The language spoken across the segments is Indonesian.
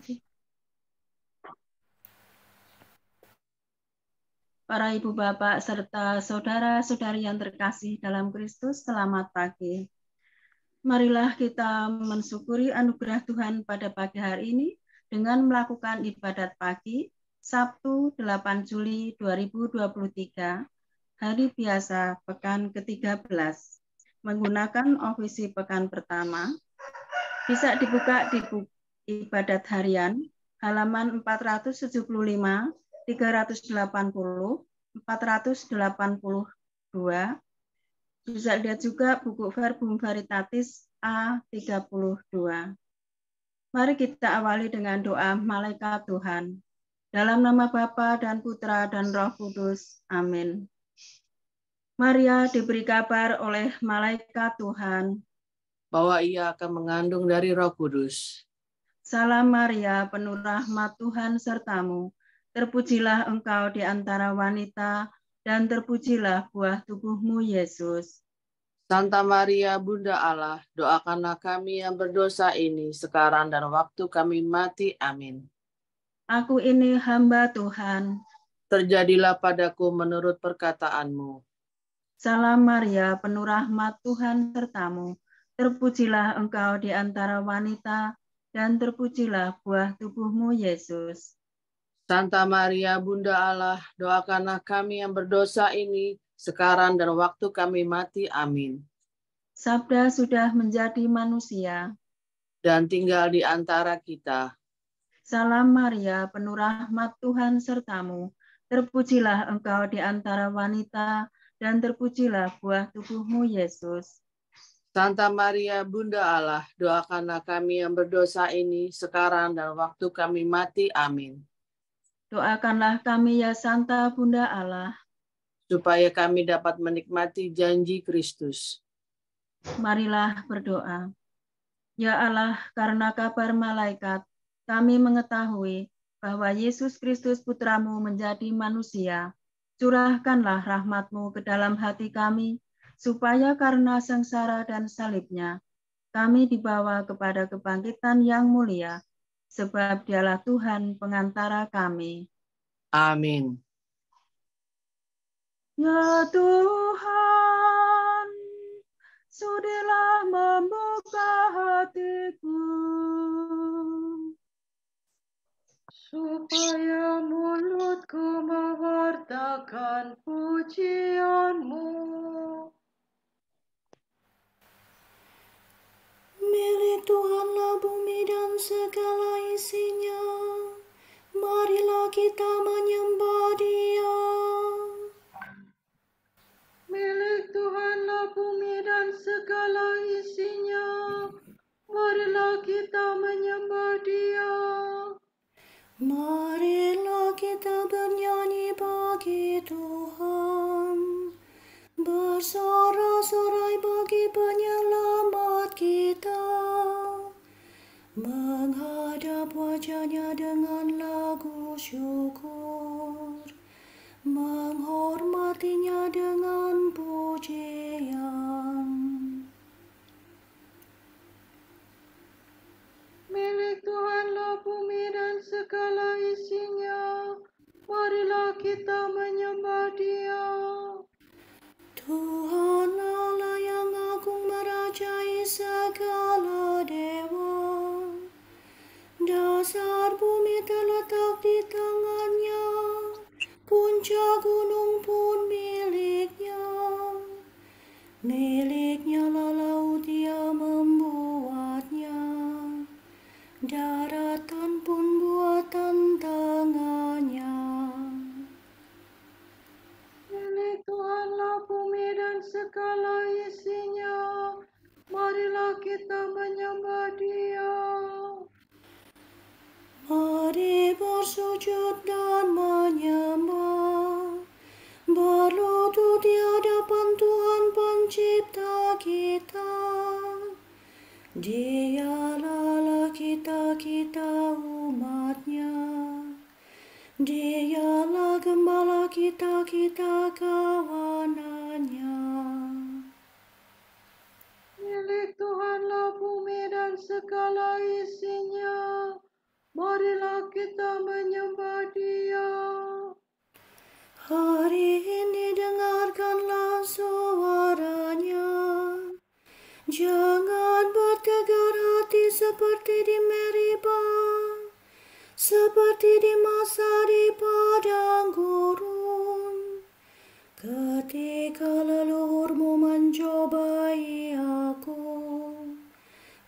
kasih. Para ibu bapak serta saudara-saudari yang terkasih dalam Kristus, selamat pagi. Marilah kita mensyukuri anugerah Tuhan pada pagi hari ini dengan melakukan ibadat pagi Sabtu 8 Juli 2023, hari biasa pekan ke-13, menggunakan ofisi pekan pertama. Bisa dibuka di ibadat harian halaman 475, 380, 482. Bisa lihat juga buku Verbum Veritatis A32. Mari kita awali dengan doa malaikat Tuhan. Dalam nama Bapa dan Putra dan Roh Kudus. Amin. Maria diberi kabar oleh malaikat Tuhan bahwa ia akan mengandung dari Roh Kudus. Salam Maria, penuh rahmat Tuhan sertamu. Terpujilah engkau di antara wanita, dan terpujilah buah tubuhmu, Yesus. Santa Maria, Bunda Allah, doakanlah kami yang berdosa ini, sekarang dan waktu kami mati. Amin. Aku ini hamba Tuhan. Terjadilah padaku menurut perkataanmu. Salam Maria, penuh rahmat Tuhan sertamu. Terpujilah engkau di antara wanita, dan terpujilah buah tubuhmu, Yesus. Santa Maria, Bunda Allah, doakanlah kami yang berdosa ini, sekarang dan waktu kami mati. Amin. Sabda sudah menjadi manusia dan tinggal di antara kita. Salam Maria, penuh rahmat Tuhan sertamu. Terpujilah engkau di antara wanita, dan terpujilah buah tubuhmu, Yesus. Santa Maria, Bunda Allah, doakanlah kami yang berdosa ini, sekarang dan waktu kami mati. Amin. Doakanlah kami ya Santa Bunda Allah, supaya kami dapat menikmati janji Kristus. Marilah berdoa. Ya Allah, karena kabar malaikat, kami mengetahui bahwa Yesus Kristus Putramu menjadi manusia. Curahkanlah rahmat-Mu ke dalam hati kami, supaya karena sengsara dan salibnya, kami dibawa kepada kebangkitan yang mulia, sebab Dialah Tuhan pengantara kami. Amin. Ya Tuhan, sudilah membuka hatiku, supaya mulutku mewartakan pujian-Mu. Milik Tuhanlah bumi dan segala isinya, marilah kita menyembah Dia. Milik Tuhanlah bumi dan segala isinya, marilah kita menyembah Dia. Marilah kita bernyanyi bagi Tuhan, bersorak-sorai bagi penyelamat kita, menghadap wajah-Nya dengan lagu syukur, menghormati-Nya dengan pujian. Milik Tuhanlah bumi dan segala isinya, marilah kita menyembah Dia. Tuhan Allah yang agung merajai segala dewa, dasar bumi terletak di tangan-Nya, puncak gunung pun milik-Nya. Milik-Nya lah laut, Dia membuatnya, daratan pun buatan tangan-Nya. Milik Tuhanlah bumi dan segala isinya, marilah kita menyembah Dia. Mari bersujud dan menyembah, berlutut di hadapan Tuhan Pencipta kita. Dialah Allah kita umat-Nya. Dialah Gembala kita kawanan-Nya. Milik Tuhanlah bumi dan segala isinya, mari Jangan bertegar hati seperti di Meribah, seperti di masa di padang gurun, ketika leluhurmu mencobai aku,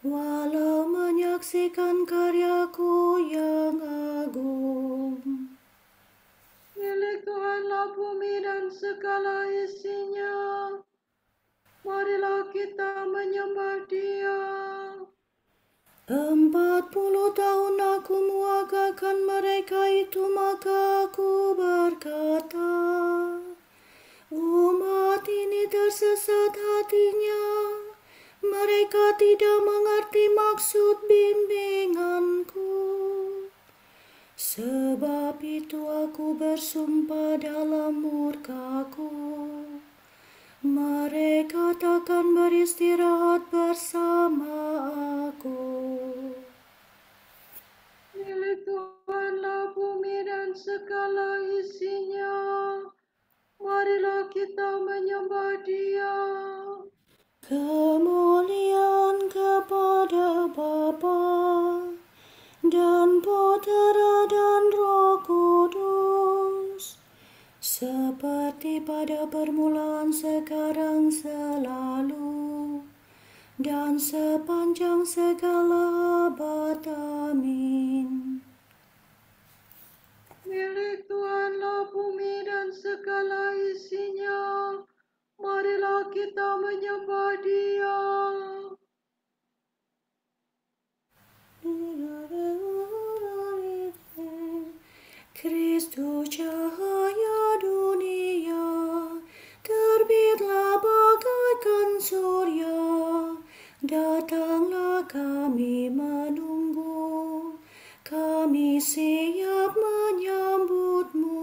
walau menyaksikan karyaku yang agung. Milik Tuhanlah bumi dan segala isinya, marilah kita menyembah Dia. 40 tahun aku muagakan mereka itu, maka aku berkata, umat ini tersesat hatinya, mereka tidak mengerti maksud bimbinganku. Sebab itu aku bersumpah dalam murkaku, mereka takkan beristirahat bersama aku. Milik Tuhanlah bumi dan segala isinya, marilah kita menyembah Dia. Kemuliaan kepada Bapa dan Putera dan Roh Kudus, seperti pada permulaan, sekarang, selalu, dan sepanjang segala abad. Amin. Milik Tuhanlah bumi dan segala isinya, marilah kita menyembah Dia. Kristus cahaya dunia, terbitlah bagaikan surya, datanglah kami menunggu, kami siap menyambutmu.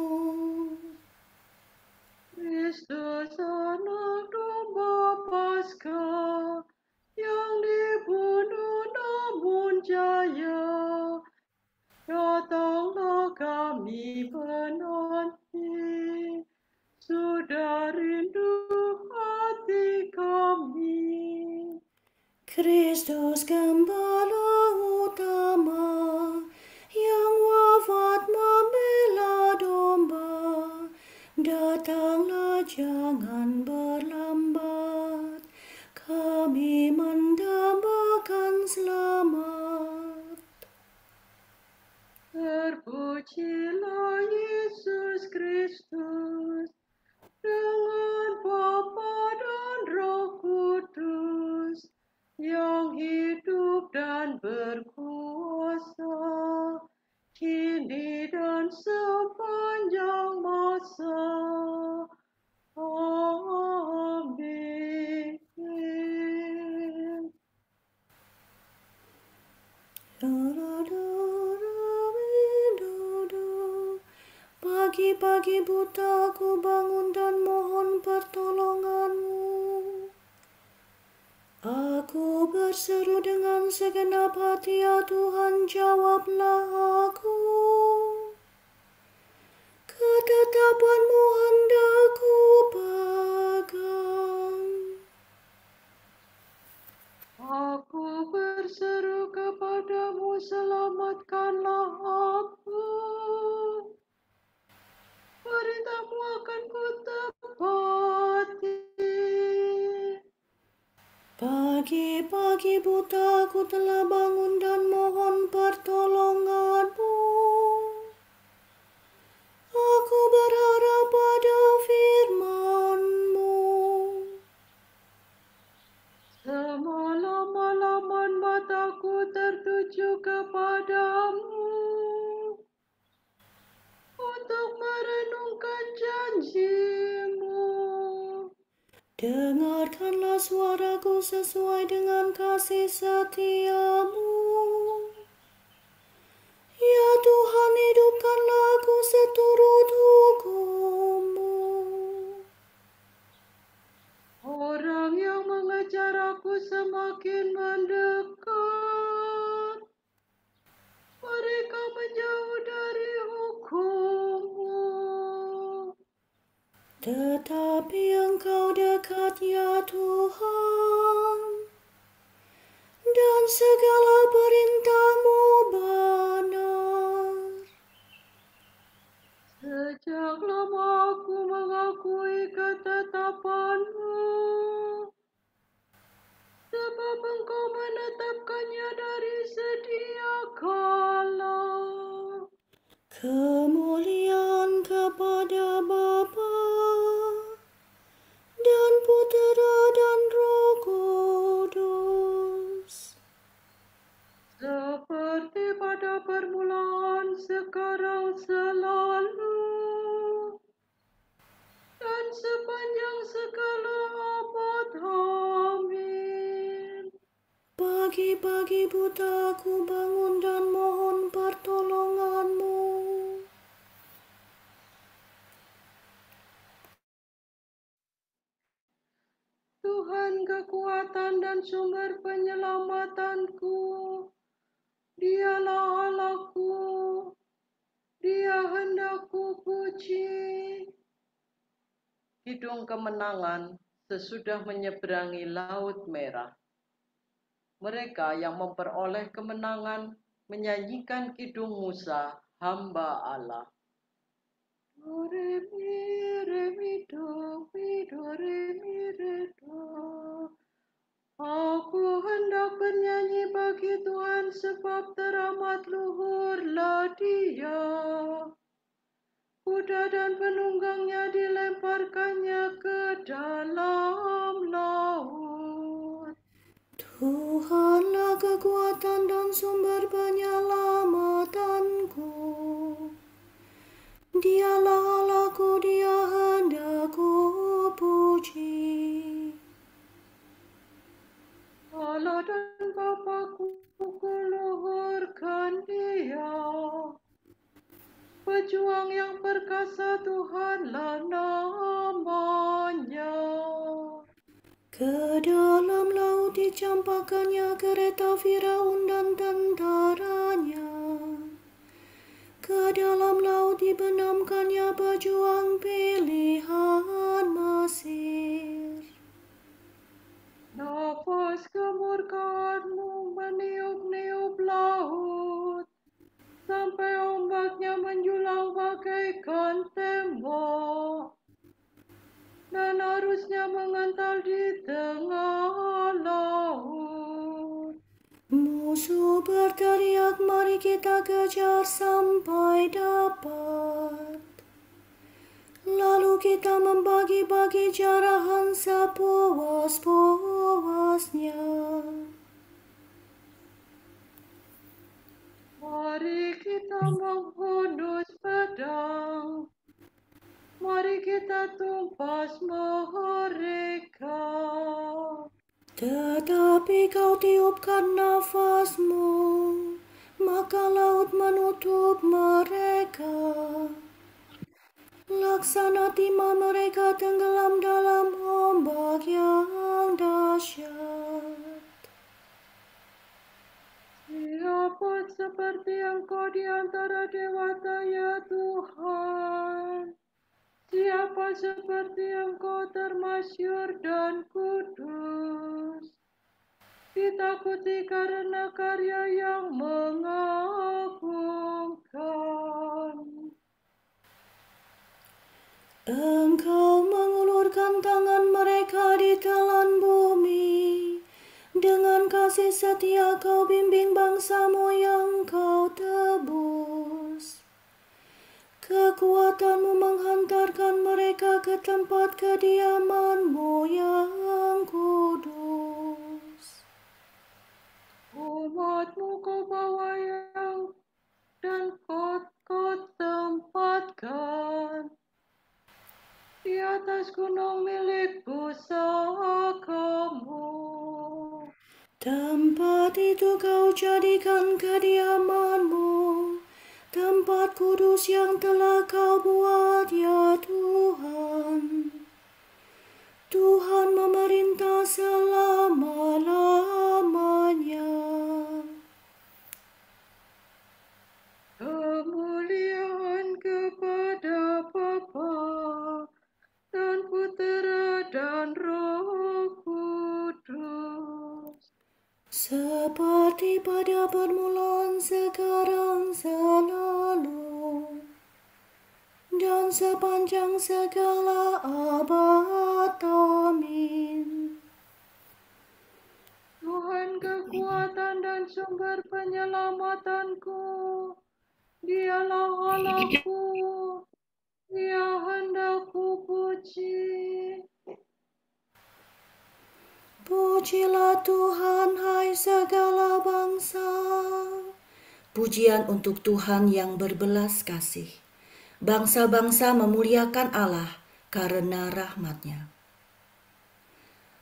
Kristus anak domba Paskah, yang dibunuh namun jaya, datanglah kami menanti, sudah rindu hati kami. Kristus Gembala utama, yang wafat membela domba, datanglah jangan berlambat, kami mendambakan selamat. Terpujilah Yesus Kristus, dengan Bapa dan Roh Kudus, yang hidup dan berkuasa, kini dan sepanjang masa. Amin. Pagi-pagi buta aku bangun dan mohon pertolonganmu. Aku berseru dengan segenap hati, ya Tuhan, jawablah aku. Ketetapanmu hendak ku pegang. Aku berseru kepadamu, selamatkanlah aku. Perintahmu akan ku tepati. Pagi-pagi buta aku telah bangun dan mohon pertolonganmu. Aku berharap pada firman-Mu. Semalam-malaman mataku tertuju kepadamu, untuk merenungkan janji-Mu. Dengarkanlah suaraku sesuai dengan kasih setia-Mu. Ya Tuhan, hidupkanlah aku seturut hukum-Mu. Orang yang mengejar aku semakin mendekat, mereka menjauh dari hukum-Mu. Tetapi Engkau dekat, ya Tuhan. segala perintah-Mu benar. Sejak lama aku mengakui ketetapan-Mu, sebab Engkau menetapkannya dari sedia kala. Kemuliaan kepada Bapa dan Putera dan Roh Kudus, Seperti pada permulaan, sekarang, selalu, dan sepanjang segala abad. Amin. pagi-pagi buta aku bangun dan mohon pertolongan-Mu. Tuhan kekuatan dan sumber penyelamatanku, Dialah Allahku, Dia hendak ku puji. Kidung kemenangan sesudah menyeberangi Laut Merah. Mereka yang memperoleh kemenangan menyanyikan kidung Musa, hamba Allah. Do, re, mi, do, re, mi, re, do. Aku hendak bernyanyi bagi Tuhan sebab teramat luhurlah Dia. Kuda dan penunggangnya dilemparkannya ke dalam laut. Tuhanlah kekuatan dan sumber penyelamatanku. Dialah Allahku, Dia hendak ku puji. Allah dan Bapa-Ku, kuluhurkan Dia. Pejuang yang perkasa, Tuhanlah namanya. Ke dalam laut dicampakkannya kereta Firaun dan tentaranya. Ke dalam laut dibenamkannya pejuang pilihan Mesir. Nafas kemurkaan-Mu meniup-niup laut, sampai ombaknya menjulang bagaikan tembok, dan arusnya mengental di tengah laut. Musuh berteriak, mari kita kejar sampai dapat. Lalu kita membagi-bagi jarahan sepuas-puasnya. Mari kita menghunus pedang, mari kita tumpas mereka. Tetapi kau tiupkan nafas-Mu, maka laut menutup mereka. Laksana timah mereka tenggelam dalam ombak yang dahsyat. Siapa seperti Engkau di antara dewata, ya Tuhan? Siapa seperti Engkau termasyur dan kudus, ditakuti karena karya yang mengagumkan. Engkau mengulurkan tangan mereka di telan bumi. Dengan kasih setia kau bimbing bangsa-Mu yang kau tebus. Kekuatan-Mu menghantarkan mereka ke tempat kediaman-Mu yang kudus. Umat-Mu kau bawa yang dan kau tempatkan di atas gunung milik pusaka-Mu. Tempat itu kau jadikan kediaman-Mu, tempat kudus yang telah kau buat, ya Tuhan. Tuhan memerintah selama-lamanya. Kemuliaan kepada Bapa dan Putera dan Roh Kudus. Seperti seperti pada permulaan, sekarang, selalu, dan sepanjang segala abad. Amin. Tuhan kekuatan dan sumber penyelamatanku, Dialah Allahku, Dia hendak ku puji. Pujilah Tuhan, hai segala bangsa. Pujian untuk Tuhan yang berbelas kasih. Bangsa-bangsa memuliakan Allah karena rahmat-Nya.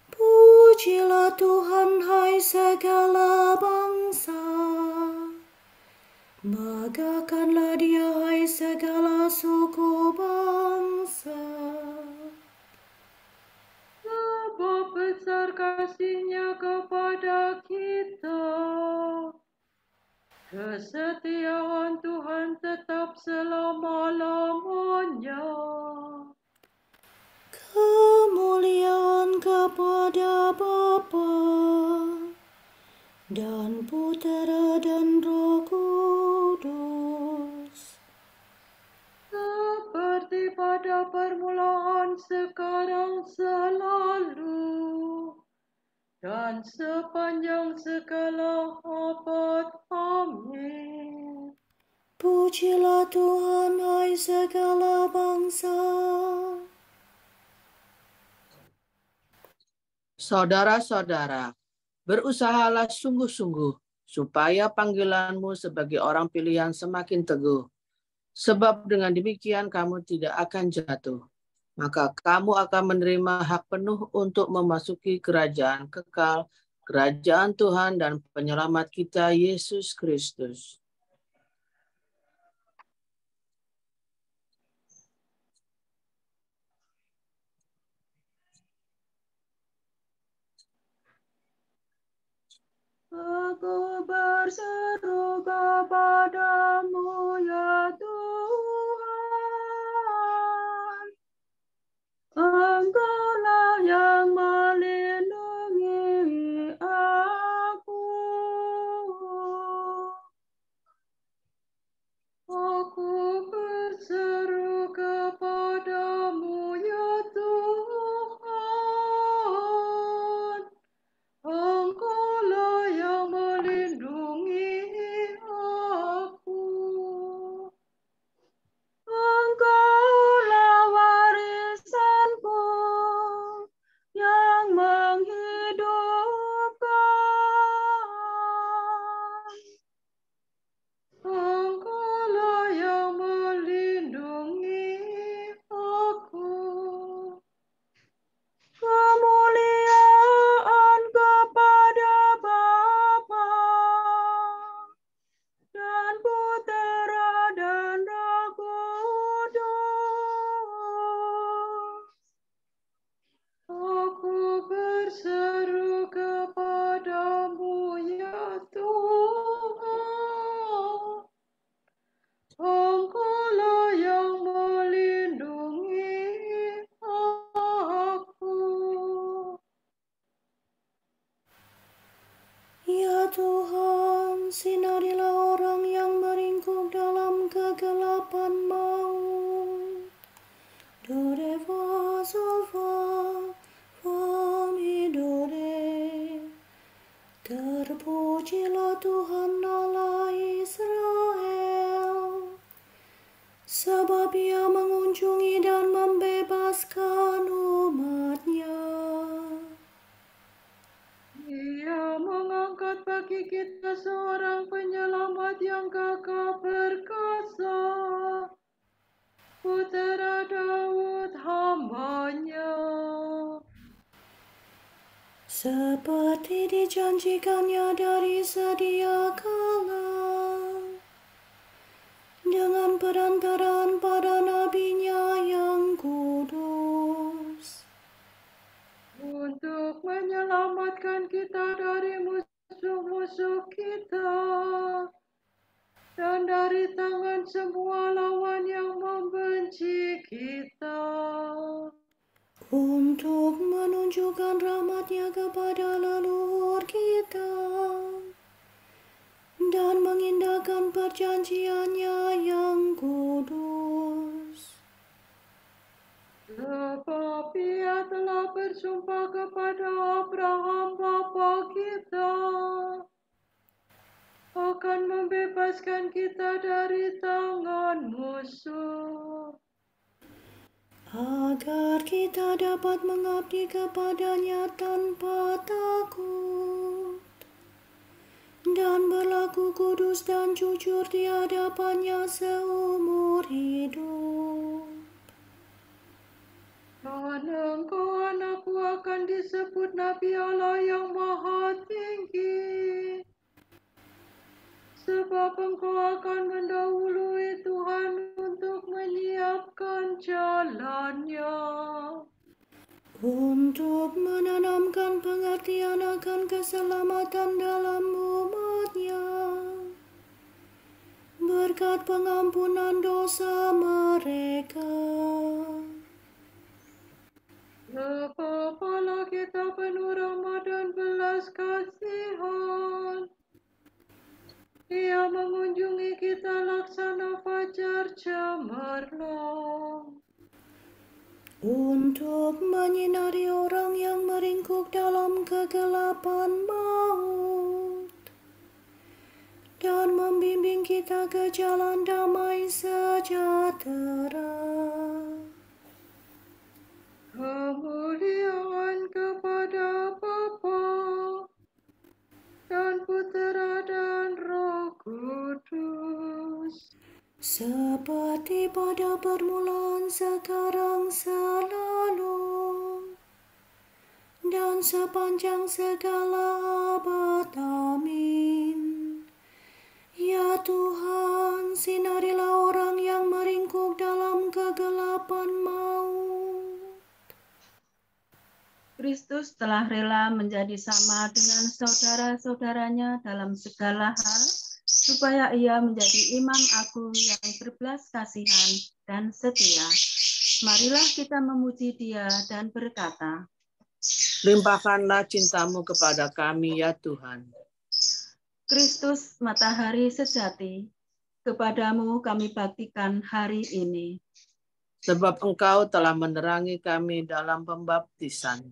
Pujilah Tuhan, hai segala bangsa. Megahkanlah Dia, hai segala suku bangsa. Sebab besar kasih-Nya kepada kita. Kesetiaan Tuhan tetap selama-lamanya. Kemuliaan kepada Bapa dan Putera dan Roh Kudus. Seperti pada permulaan, sekarang, selalu, dan sepanjang segala abad. Amin. Pujilah Tuhan, hai segala bangsa. Saudara-saudara, berusahalah sungguh-sungguh supaya panggilanmu sebagai orang pilihan semakin teguh. Sebab dengan demikian kamu tidak akan jatuh. Maka kamu akan menerima hak penuh untuk memasuki kerajaan kekal, kerajaan Tuhan dan penyelamat kita, Yesus Kristus. Aku berseru kepadamu, ya Tuhan. Engkaulah yang melindungi aku. Aku berseru kepadamu, ya Tuhan. Engkaulah yang melindungi aku. Engkaulah warisanku yang menghidupkan. Engkaulah yang melindungi aku. Kemuliaan kepada Bapa dan Putera dan Roh Kudus. Aku berseru kepadamu, ya Tuhan. Engkaulah yang melindungi aku. Ya Tuhan, sinarilah orang yang meringkuk dalam kegelapan maut. Doreva sova famidore. Terpujilah Tuhan Allah Israel, sebab Ia mengunjungi dan membebaskan umat-Nya. Ia mengangkat bagi kita seorang penyelamat yang gagah perkasa, Putera Daud hamba-Nya. Seperti dijanjikannya dari sedia kala, dengan perantaraan para nabi-Nya yang kudus, Untuk menyelamatkan kita dari musuh-musuh kita dan dari tangan semua lawan yang membenci kita. untuk menunjukkan rahmat-Nya kepada leluhur kita, dan mengindahkan perjanjiannya yang kudus. Sebab Ia telah bersumpah kepada Abraham bapa kita akan membebaskan kita dari tangan musuh, Agar kita dapat mengabdi kepadanya tanpa takut dan berlaku kudus dan jujur di hadapannya seumur hidup. dan engkau anakku akan disebut Nabi Allah yang Maha Tinggi, sebab engkau akan mendahului Tuhan untuk menyiapkan jalannya, Untuk menanamkan pengertian akan keselamatan dalam umatnya, berkat pengampunan dosa mereka. Sebab Allah kita penuh rahmat dan belas kasihan. Ia mengunjungi kita laksana fajar cemerlang, Untuk menyinari orang yang meringkuk dalam kegelapan maut, dan membimbing kita ke jalan damai sejahtera. kemuliaan kepada Bapa dan Putera dan Roh Kudus, Seperti pada permulaan, sekarang, selalu, dan sepanjang segala abad. Amin. Ya Tuhan, sinarilah orang yang meringkuk dalam kegelapan maut. Kristus telah rela menjadi sama dengan saudara-saudaranya dalam segala hal, supaya ia menjadi imam agung yang berbelas kasihan dan setia. Marilah kita memuji Dia dan berkata, Limpahkanlah cintamu kepada kami, ya Tuhan. Kristus matahari sejati, kepadamu kami baktikan hari ini. Sebab Engkau telah menerangi kami dalam pembaptisan.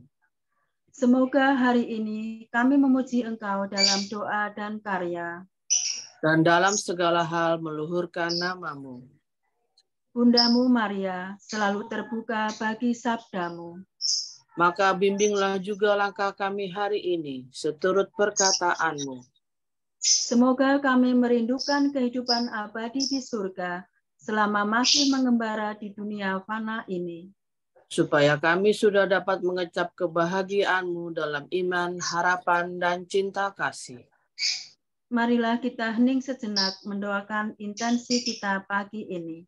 Semoga hari ini kami memuji Engkau dalam doa dan karya. Dan dalam segala hal meluhurkan nama-Mu. Bundamu Maria selalu terbuka bagi sabdamu. Maka bimbinglah juga langkah kami hari ini, seturut perkataan-Mu. Semoga kami merindukan kehidupan abadi di surga selama masih mengembara di dunia fana ini. Supaya kami sudah dapat mengecap kebahagiaan-Mu dalam iman, harapan, dan cinta kasih. Marilah kita hening sejenak mendoakan intensi kita pagi ini.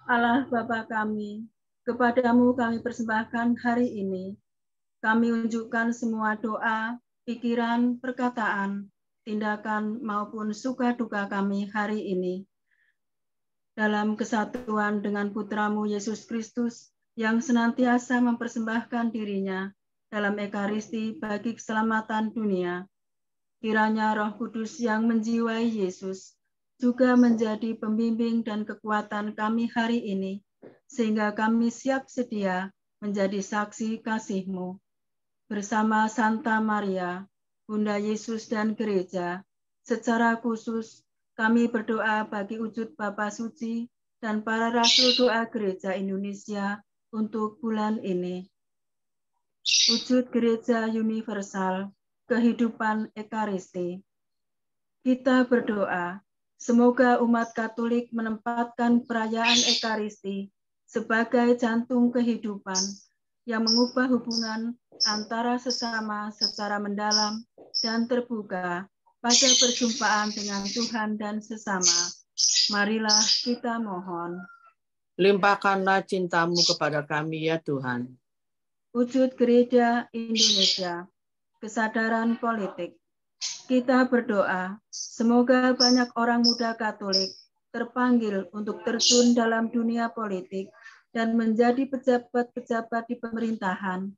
Allah Bapa kami, kepadamu kami persembahkan hari ini. Kami unjukkan semua doa, pikiran, perkataan, tindakan maupun suka duka kami hari ini. Dalam kesatuan dengan Putramu Yesus Kristus yang senantiasa mempersembahkan dirinya dalam Ekaristi bagi keselamatan dunia. Kiranya Roh Kudus yang menjiwai Yesus juga menjadi pembimbing dan kekuatan kami hari ini, sehingga kami siap sedia menjadi saksi kasih-Mu. Bersama Santa Maria, Bunda Yesus dan Gereja, secara khusus kami berdoa bagi wujud Bapa Suci dan para Rasul Doa Gereja Indonesia untuk bulan ini. Wujud Gereja Universal, kehidupan Ekaristi. Kita berdoa, semoga umat Katolik menempatkan perayaan Ekaristi sebagai jantung kehidupan yang mengubah hubungan antara sesama secara mendalam dan terbuka pada perjumpaan dengan Tuhan dan sesama. Marilah kita mohon. Limpahkanlah cinta-Mu kepada kami ya Tuhan. Wujud Gereja Indonesia, kesadaran politik. Kita berdoa, semoga banyak orang muda Katolik terpanggil untuk terjun dalam dunia politik dan menjadi pejabat-pejabat di pemerintahan,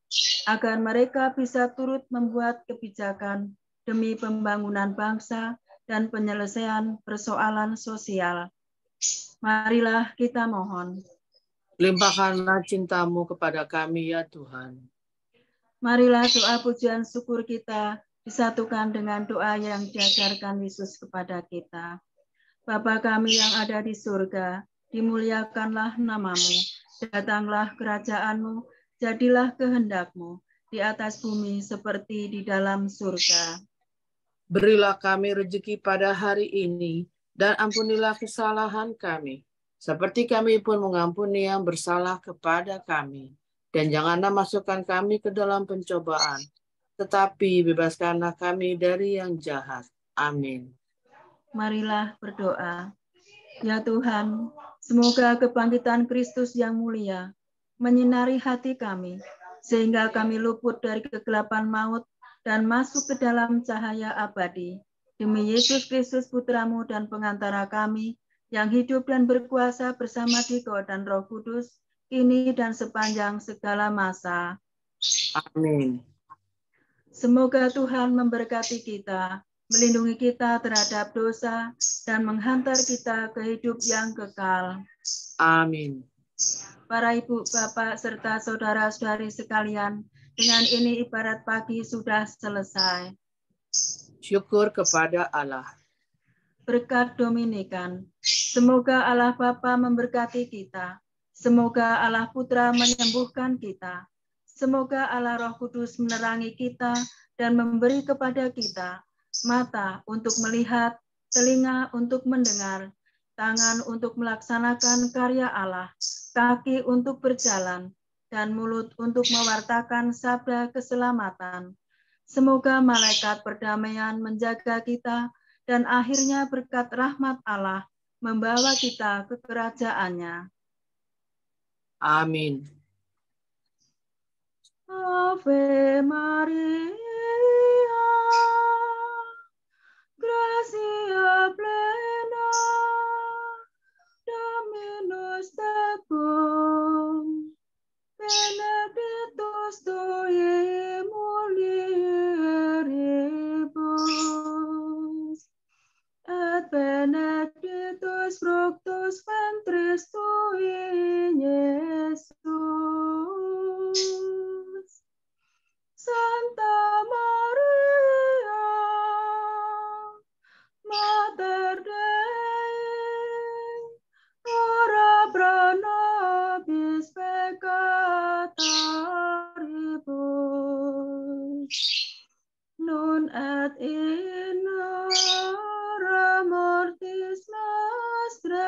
agar mereka bisa turut membuat kebijakan demi pembangunan bangsa dan penyelesaian persoalan sosial. Marilah kita mohon. Limpahkanlah cinta-Mu kepada kami ya Tuhan. Marilah doa pujian syukur kita disatukan dengan doa yang diajarkan Yesus kepada kita. Bapa kami yang ada di surga, dimuliakanlah nama-Mu, datanglah kerajaan-Mu, jadilah kehendak-Mu di atas bumi seperti di dalam surga. Berilah kami rezeki pada hari ini, dan ampunilah kesalahan kami, seperti kami pun mengampuni yang bersalah kepada kami. Dan janganlah masukkan kami ke dalam pencobaan, tetapi bebaskanlah kami dari yang jahat. Amin. Marilah berdoa. Ya Tuhan, semoga kebangkitan Kristus yang mulia menyinari hati kami, sehingga kami luput dari kegelapan maut dan masuk ke dalam cahaya abadi. Demi Yesus Kristus Putra-Mu dan pengantara kami, yang hidup dan berkuasa bersama Dikau dan Roh Kudus, kini dan sepanjang segala masa. Amin. Semoga Tuhan memberkati kita, melindungi kita terhadap dosa, dan menghantar kita ke hidup yang kekal. Amin. Para ibu, bapak, serta saudara-saudari sekalian, dengan ini ibadat pagi sudah selesai. Syukur kepada Allah. Berkat Dominikan, semoga Allah Bapa memberkati kita, semoga Allah Putra menyembuhkan kita, semoga Allah Roh Kudus menerangi kita dan memberi kepada kita mata untuk melihat, telinga untuk mendengar, tangan untuk melaksanakan karya Allah, kaki untuk berjalan, dan mulut untuk mewartakan sabda keselamatan. Semoga malaikat perdamaian menjaga kita, dan akhirnya berkat rahmat Allah membawa kita ke kerajaannya. Amin. Ave Maria, gratia plena, Dominus tecum, benedictus tui mulieribus, et benedictus fructus ventris tui, nun et in hora mortis nostre.